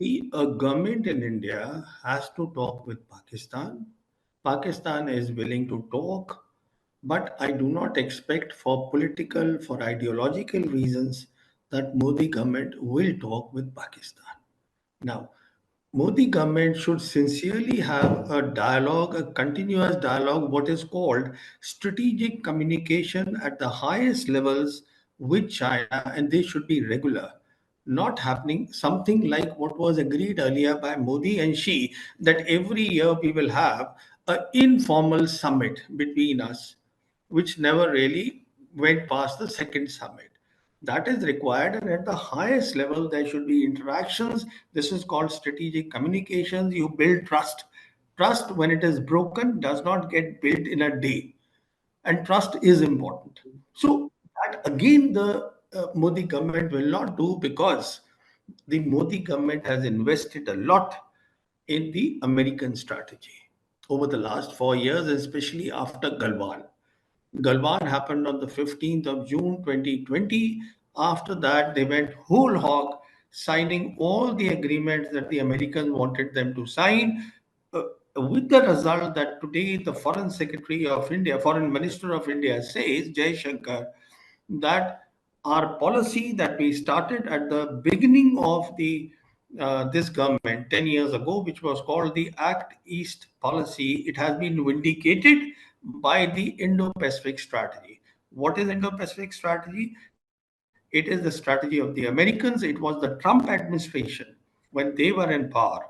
See, a government in India has to talk with Pakistan. Pakistan is willing to talk, but I do not expect for political, for ideological reasons that Modi government will talk with Pakistan. Now, Modi government should sincerely have a dialogue, a continuous dialogue, what is called strategic communication at the highest levels with China, and they should be regular. Not happening something like what was agreed earlier by Modi and Xi, that every year we will have an informal summit between us, which never really went past the second summit. That is required, and at the highest level, there should be interactions. This is called strategic communications. You build trust. Trust, when it is broken, does not get built in a day, and trust is important. So, that again, the Modi government will not do, because the Modi government has invested a lot in the American strategy over the last 4 years, especially after Galwan. Galwan happened on the 15th of June 2020. After that, they went whole hog, signing all the agreements that the Americans wanted them to sign, uh, with the result that today the Foreign Secretary of India, Foreign Minister of India says, Jay Shankar, that our policy that we started at the beginning of the this government 10 years ago, which was called the Act East policy, it has been vindicated by the Indo-Pacific strategy. What is Indo-Pacific strategy? It is the strategy of the Americans. It was the Trump administration when they were in power.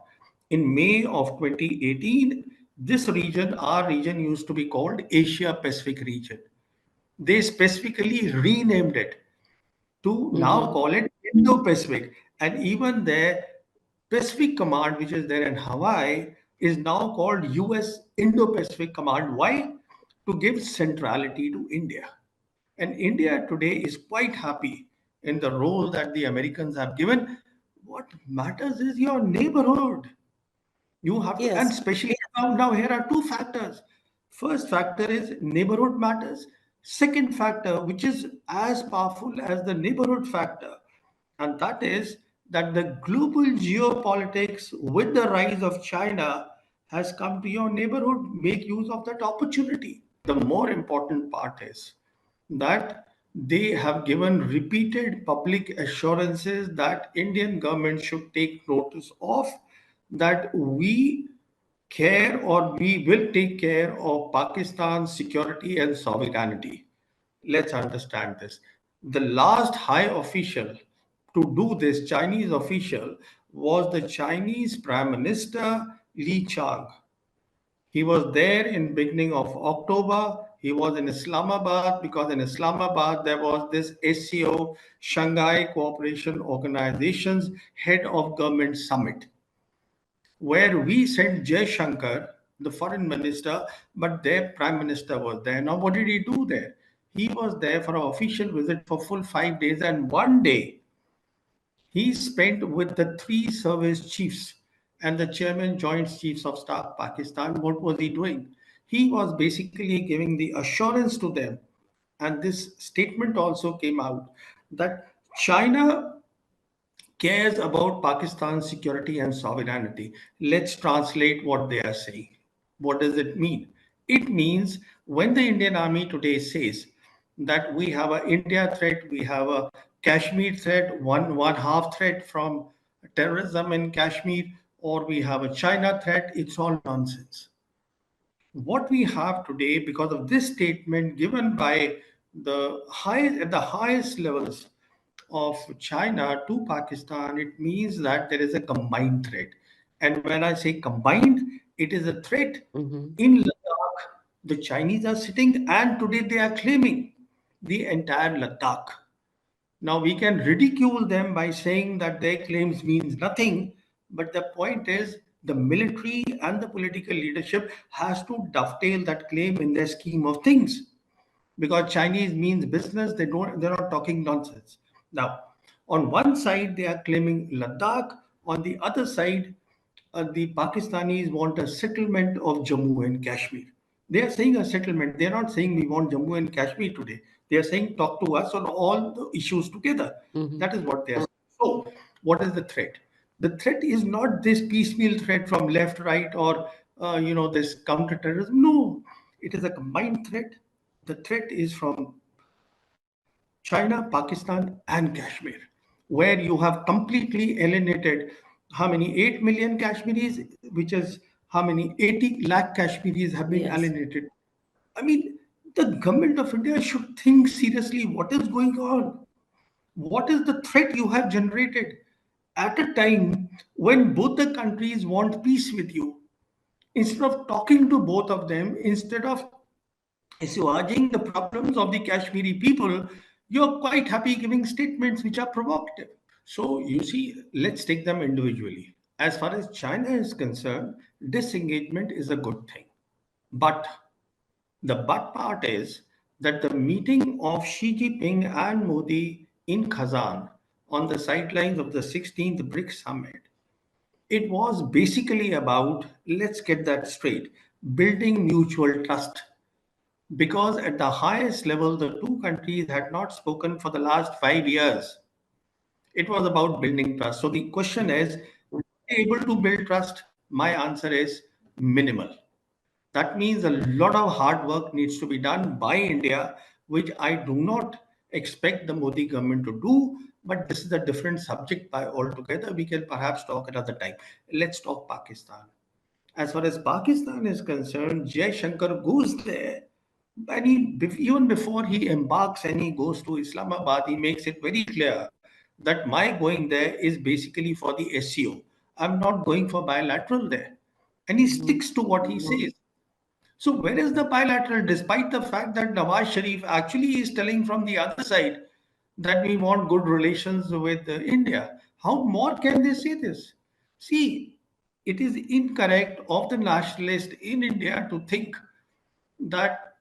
In May of 2018, this region, our region, used to be called Asia Pacific region. They specifically renamed it to now Mm-hmm. call it Indo-Pacific. And even their Pacific Command, which is there in Hawaii, is now called US Indo-Pacific Command. Why? To give centrality to India. And India today is quite happy in the role that the Americans have given. What matters is your neighborhood. You have to, and Yes. especially now here are two factors. First factor is neighborhood matters. Second factor, which is as powerful as the neighborhood factor, and that is that the global geopolitics with the rise of China has come to your neighborhood. Make use of that opportunity. The more important part is that they have given repeated public assurances that Indian government should take notice of, that we care, or we will take care of Pakistan's security and sovereignty. Let's understand this. The last high official to do this, Chinese official, was the Chinese Prime Minister Li Chang. He was there in beginning of October. He was in Islamabad, because in Islamabad there was this SCO, Shanghai Cooperation Organization's head of government summit, where we sent Jay Shankar, the foreign minister, but their prime minister was there. Now, what did he do there? He was there for an official visit for full 5 days, and one day he spent with the three service chiefs and the chairman, Joint Chiefs of Staff, Pakistan. What was he doing? He was basically giving the assurance to them, and this statement also came out, that China cares about Pakistan's security and sovereignty. Let's translate what they are saying. What does it mean? It means when the Indian Army today says that we have an India threat, we have a Kashmir threat, one half threat from terrorism in Kashmir, or we have a China threat, it's all nonsense. What we have today, because of this statement given by at the highest levels of China to Pakistan, it means that there is a combined threat. And when I say combined, it is a threat. Mm-hmm. In Ladakh, the Chinese are sitting, and today they are claiming the entire Ladakh. Now we can ridicule them by saying that their claims means nothing, but the point is the military and the political leadership has to dovetail that claim in their scheme of things, because Chinese means business. They're not talking nonsense. Now, on one side they are claiming Ladakh, on the other side, the Pakistanis want a settlement of Jammu and Kashmir. They are saying a settlement. They are not saying we want Jammu and Kashmir today. They are saying talk to us on all the issues together. Mm-hmm. That is what they are saying. So, what is the threat? The threat is not this piecemeal threat from left, right, or this counterterrorism. No, it is a combined threat. The threat is from China, Pakistan, and Kashmir, where you have completely alienated how many 8 million Kashmiris, which is how many 80 lakh Kashmiris have been Yes. alienated. I mean, the government of India should think seriously what is going on. What is the threat you have generated at a time when both the countries want peace with you? Instead of talking to both of them, instead of assuaging the problems of the Kashmiri people, you're quite happy giving statements which are provocative. So, you see, let's take them individually. As far as China is concerned, disengagement is a good thing. But the but part is that the meeting of Xi Jinping and Modi in Kazan on the sidelines of the 16th BRICS summit, it was basically about, let's get that straight, building mutual trust. Because at the highest level, the two countries had not spoken for the last 5 years. It was about building trust. So the question is, were they able to build trust? My answer is minimal. That means a lot of hard work needs to be done by India, which I do not expect the Modi government to do. But this is a different subject by altogether. We can perhaps talk another time. Let's talk Pakistan. As far as Pakistan is concerned, Jai Shankar goes there. And even before he embarks and he goes to Islamabad, he makes it very clear that my going there is basically for the SEO. I'm not going for bilateral there. And he Mm-hmm. sticks to what he says. So where is the bilateral, despite the fact that Nawaz Sharif actually is telling from the other side that we want good relations with India? How more can they say this? See, it is incorrect of the nationalist in India to think that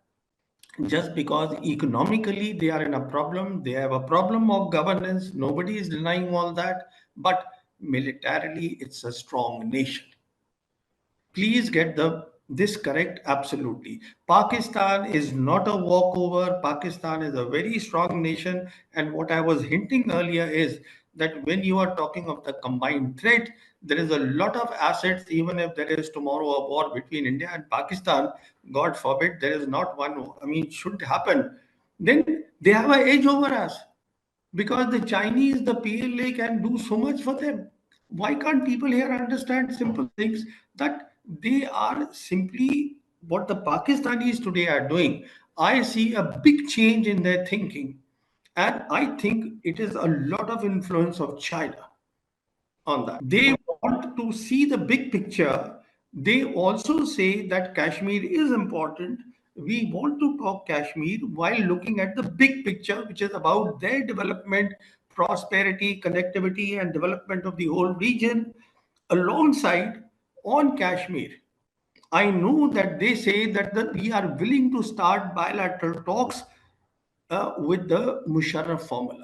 just because economically they are in a problem, they have a problem of governance, nobody is denying all that, but militarily it's a strong nation. Please get this correct absolutely. Pakistan is not a walkover. Pakistan is a very strong nation, and what I was hinting earlier is that when you are talking of the combined threat, there is a lot of assets. Even if there is tomorrow a war between India and Pakistan, god forbid there is not one, I mean, should happen, then they have an edge over us because the Chinese, the PLA can do so much for them. Why can't people here understand simple things that they are simply what the Pakistanis today are doing? I see a big change in their thinking, and I think it is a lot of influence of China on that. They want to see the big picture. They also say that Kashmir is important. We want to talk Kashmir while looking at the big picture, which is about their development, prosperity, connectivity, and development of the whole region alongside on Kashmir. I know that they say that we are willing to start bilateral talks with the Musharraf formula.